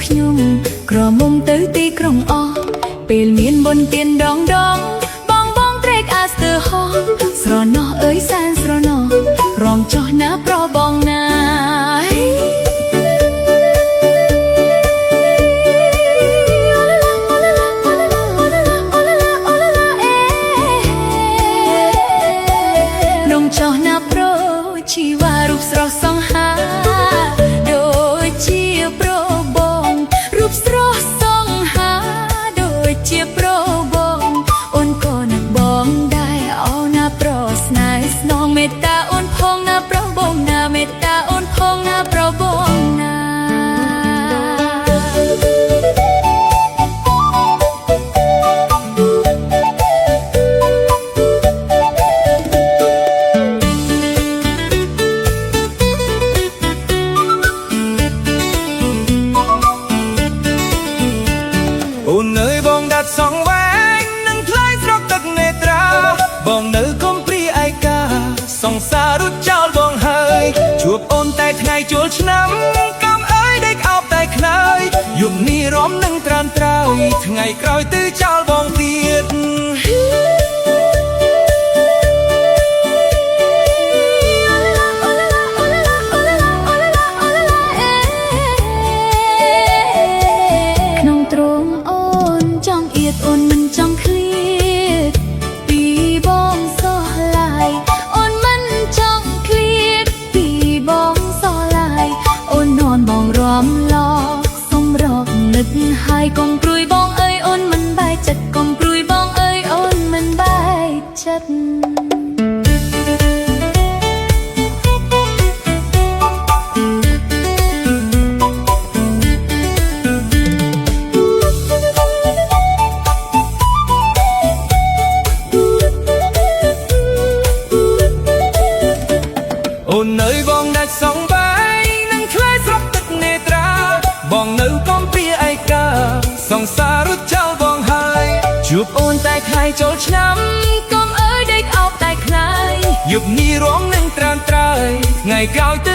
ខ្ញុំក្រមុំទៅទីក្រុងអស់ពេលមានបុណ្យទានដងបងត្រេកអាស្ទើហោះស្រណោះអើយសែនស្រណោះរំចោះណាប្របងណានំចោះណាប្រជីវ៉ារូបស្រស់សង្ហាដូចជាប្របងរូបស្រស់សង្ហាដូចជាប្របងអូនក៏នឹកបងដែរអូនណាប្រស្នេហ៍ស្នងមេត្តាអូនផងណាប្របងណាមេត្តាអូនផងណាប្របងណាអូនអើយបងដាត់សងវែងនឹងថ្លៃស្រកទឹកនេត្រាបងនៅកុំព្រីឯកាសង្សាររួចចោលបងហើយជួបអូនតែថ្ងៃចូលឆ្នាំកំអើយដេកអោបតែខ្នើយយប់នេះរំនឹងត្រានត្រើយថ្ងៃក្រោយទៅចោលបងទៀតអូនមិនចង់ឃ្លាតពីបងសោះឡាយអូនមិនចង់ឃ្លាតពីបងសោះឡាយអូននន់បងរំលងសុំរកនឹកហើយកុំព្រួយបងអើយអូនមិនបែកចិត្តកុំព្រួយបងអើយអូនមិនបែកចិត្តអូននៅបងដាច់សងបាយនឹងឆ្លើយស្រុកទឹកនេត្រាបងនៅកំព្រាឯកាសង្សាររួចចោលបងហើយជួបអូនតែថ្ងៃចូលឆ្នាំកុំអើយដេកអោបតែខ្លាយយប់នេះរងនឹងត្រានត្រើយថ្ងៃក្រោយទៅ